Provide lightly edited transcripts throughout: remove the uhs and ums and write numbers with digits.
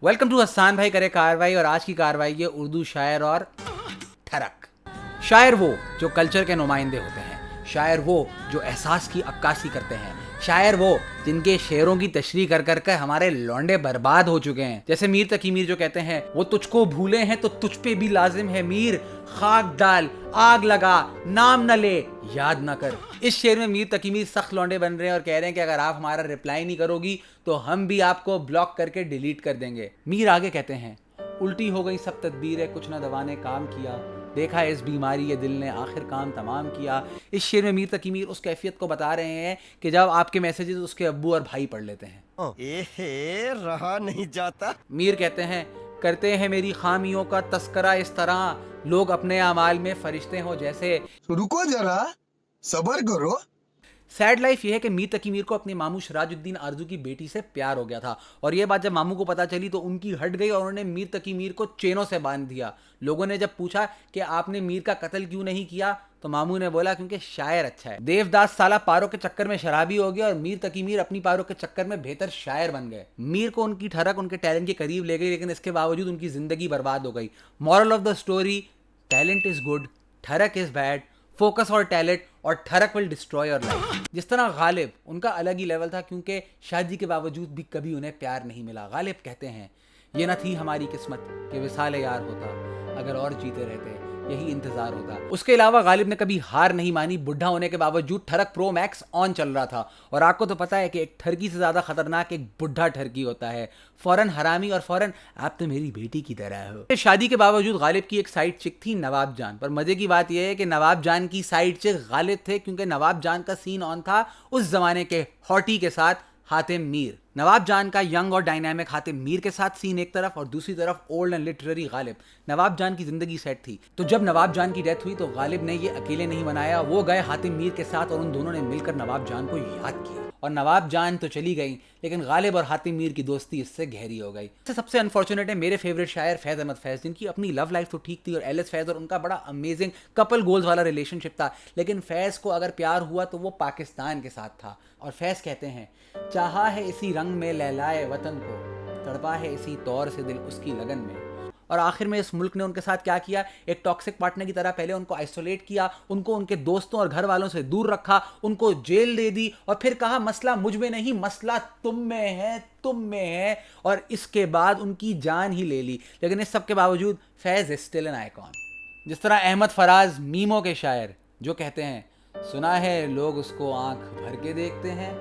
Welcome to Hasan भाई करे कार्रवाई। और आज की कार्रवाई है उर्दू शायर और ठरक। शायर वो जो कल्चर के नुमाइंदे होते हैं, शायर वो जो एहसास की अक्कासी करते हैं, शायर वो जिनके शेरों की तशरीह कर कर कर हमारे लौंडे बर्बाद हो चुके हैं। जैसे मीर तकी मीर जो कहते हैं, वो तुझको भूले हैं तो तुझ पे भी लाजिम है मीर, खाक डाल आग लगा नाम न ले याद न कर। इस शेर में मीर तकी मीर सख्त लौंडे बन रहे हैं और कह रहे हैं कि अगर आप हमारा रिप्लाई नहीं करोगी तो हम भी आपको ब्लॉक करके डिलीट कर देंगे। मीर आगे कहते हैं, उल्टी हो गई सब तदबीरें कुछ न दवा ने काम किया, देखा इस बीमारी ये दिल ने आखिर काम तमाम किया। इस शेर में मीर तकी मीर उस कैफियत को बता रहे हैं कि जब आपके मैसेजेस उसके अब्बू और भाई पढ़ लेते हैं। एहे रहा नहीं जाता। मीर कहते हैं, करते हैं मेरी खामियों का तस्करा इस तरह, लोग अपने अमाल में फरिश्ते हो जैसे। रुको जरा सबर करो। सैड लाइफ ये है कि मीर तकी मीर को अपने मामू शराजुद्दीन आरजू की बेटी से प्यार हो गया था और ये बात जब मामू को पता चली तो उनकी हट गई और उन्होंने मीर तकी मीर को चेनों से बांध दिया। लोगों ने जब पूछा कि आपने मीर का कत्ल क्यों नहीं किया तो मामू ने बोला क्योंकि शायर अच्छा है। देवदास साला पारों के चक्कर में शराबी हो गया और मीर तकी मीर अपनी पारों के चक्कर में बेहतर शायर बन गए। मीर को उनकी ठरक उनके टैलेंट के करीब ले गई, लेकिन इसके बावजूद उनकी जिंदगी बर्बाद हो गई। Moral of the story, talent is good, ठरक इज बैड, फोकस और टैलेंट और ठरक विल डिस्ट्रॉय योर लाइफ। जिस तरह गालिब, उनका अलग ही लेवल था क्योंकि शादी के बावजूद भी कभी उन्हें प्यार नहीं मिला। गालिब कहते हैं, ये न थी हमारी किस्मत कि विसाल यार होता, अगर और जीते रहते यही इंतजार होता। उसके अलावा गालिब ने कभी हार नहीं मानी। बुढ़ा होने के बावजूद ठरक प्रो मैक्स ऑन चल रहा था और आपको तो पता है कि एक ठरकी से ज्यादा खतरनाक एक बुढ़ा ठरकी होता है, फौरन हरामी और फौरन आप तो मेरी बेटी की तरह हो। शादी के बावजूद गालिब की एक साइड चिक थी नवाब जान, पर मजे की बात यह है कि नवाब जान की साइड चिक गालिब थे क्योंकि नवाब जान का सीन ऑन था उस जमाने के हॉटी के साथ हातिम मीर। नवाब जान का यंग और डायनामिक हातिम मीर के साथ सीन एक तरफ और दूसरी तरफ ओल्ड एंड लिटरेरी गालिब। नवाब जान की जिंदगी सेट थी, तो जब नवाब जान की डेथ हुई तो गालिब ने ये अकेले नहीं मनाया, वो गए हातिम मीर के साथ और उन दोनों ने मिलकर नवाब जान को याद किया। और नवाब जान तो चली गई लेकिन गालिब और हातिम मीर की दोस्ती इससे गहरी हो गई। सबसे अनफॉर्चुनेट है मेरे फेवरेट शायर फैज अहमद फैज, जिनकी अपनी लव लाइफ तो ठीक थी और एल एस फैज और उनका बड़ा अमेजिंग कपल गोल्स वाला रिलेशनशिप था, लेकिन फैज को अगर प्यार हुआ तो वो पाकिस्तान के साथ था। और फैज कहते हैं, चाहा है इसी रंग में लहलाए वतन को, तड़पा है इसी तौर से दिल उसकी लगन में। और आखिर में इस मुल्क ने उनके साथ क्या किया, एक टॉक्सिक पार्टनर की तरह पहले उनको आइसोलेट किया, उनको उनके दोस्तों और घर वालों से दूर रखा, उनको जेल दे दी और फिर कहा मसला मुझ में नहीं, मसला तुम में है, तुम में है। और इसके बाद उनकी जान ही ले ली। लेकिन इस सब के बावजूद Faiz is still an icon. जिस तरह अहमद फराज मीमो के शायर जो कहते हैं, सुना है लोग उसको आंख भर के देखते हैं,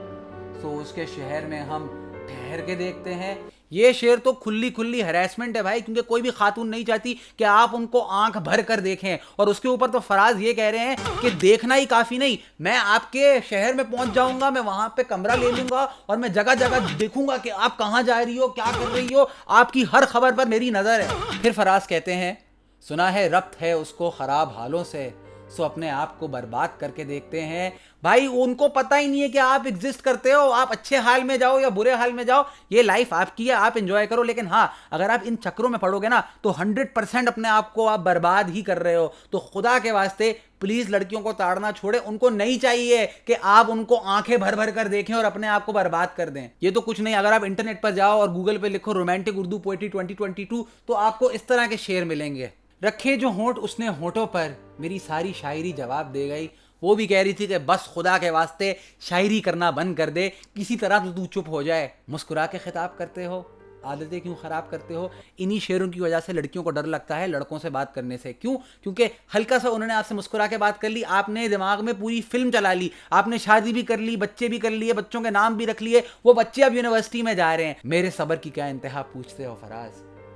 तो उसके शहर में हम ठहर के देखते हैं। ये शेर तो खुली खुली हैरेसमेंट है भाई, क्योंकि कोई भी खातून नहीं चाहती कि आप उनको आंख भर कर देखें। और उसके ऊपर तो फराज ये कह रहे हैं कि देखना ही काफी नहीं, मैं आपके शहर में पहुंच जाऊंगा, मैं वहां पे कमरा ले लूंगा और मैं जगह जगह देखूंगा कि आप कहां जा रही हो, क्या कर रही हो, आपकी हर खबर पर मेरी नजर है। फिर फराज कहते हैं, सुना है रब्त है उसको खराब हालों से, सो अपने आप को बर्बाद करके देखते हैं। भाई उनको पता ही नहीं है कि आप एग्जिस्ट करते हो, आप अच्छे हाल में जाओ या बुरे हाल में जाओ, ये लाइफ आपकी है, आप एंजॉय करो। लेकिन हाँ, अगर आप इन चक्रों में पड़ोगे ना तो 100% अपने आप को आप बर्बाद ही कर रहे हो। तो खुदा के वास्ते प्लीज लड़कियों को ताड़ना छोड़े। उनको नहीं चाहिए कि आप उनको आंखें भर भर कर देखें और अपने आप को बर्बाद कर दें। ये तो कुछ नहीं, अगर आप इंटरनेट पर जाओ और गूगल पे लिखो रोमांटिक उर्दू पोएट्री 2022 तो आपको इस तरह के शेर मिलेंगे। रखे जो होंठ उसने होंठों पर, मेरी सारी शायरी जवाब दे गई। वो भी कह रही थी कि बस खुदा के वास्ते शायरी करना बंद कर दे, किसी तरह तो तू चुप हो जाए। मुस्कुरा के खिताब करते हो, आदतें क्यों खराब करते हो। इन्हीं शेरों की वजह से लड़कियों को डर लगता है लड़कों से बात करने से। क्यों? क्योंकि हल्का सा उन्होंने आपसे मुस्कुरा के बात कर ली, आपने दिमाग में पूरी फिल्म चला ली, आपने शादी भी कर ली, बच्चे भी कर लिए, बच्चों के नाम भी रख लिए, वो बच्चे अब यूनिवर्सिटी में जा रहे हैं। मेरे सब्र की क्या इंतहा पूछते हो फराज,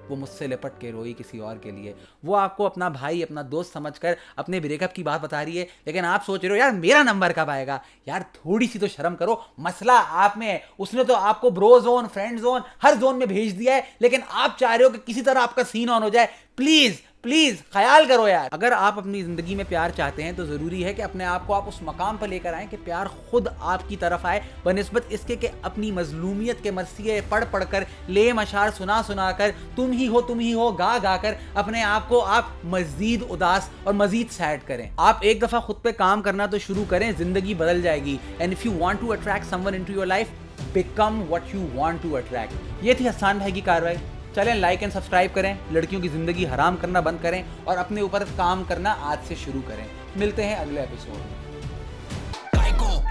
वो मुझसे लिपट के रोई किसी और के लिए। वो आपको अपना भाई अपना दोस्त समझकर अपने ब्रेकअप की बात बता रही है, लेकिन आप सोच रहे हो यार मेरा नंबर कब आएगा। यार थोड़ी सी तो शर्म करो, मसला आप में है। उसने तो आपको ब्रो जोन, फ्रेंड जोन, हर जोन में भेज दिया है, लेकिन आप चाह रहे हो कि किसी तरह आपका सीन ऑन हो जाए। प्लीज प्लीज ख्याल करो यार। अगर आप अपनी जिंदगी में प्यार चाहते हैं तो जरूरी है कि अपने आप को आप उस मकाम पर लेकर आए कि प्यार खुद आपकी तरफ आए, बनिस्बत इसके कि अपनी मजलूमियत के मरसिए पढ़ पढ़ कर, लेम अशार सुना सुना कर, तुम ही हो गा गा कर अपने आप को आप मजीद उदास और मजीद सैड करें। आप एक दफा खुद पे काम करना तो शुरू करें, जिंदगी बदल जाएगी। And if you want to attract someone into your life, become what you want to attract. ये थी हसान भाई की कार्रवाई। चलें लाइक एंड सब्सक्राइब करें, लड़कियों की ज़िंदगी हराम करना बंद करें और अपने ऊपर काम करना आज से शुरू करें। मिलते हैं अगले एपिसोड में।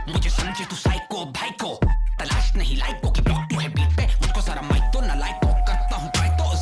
मुझे समझे तू साइको भाई को तलाश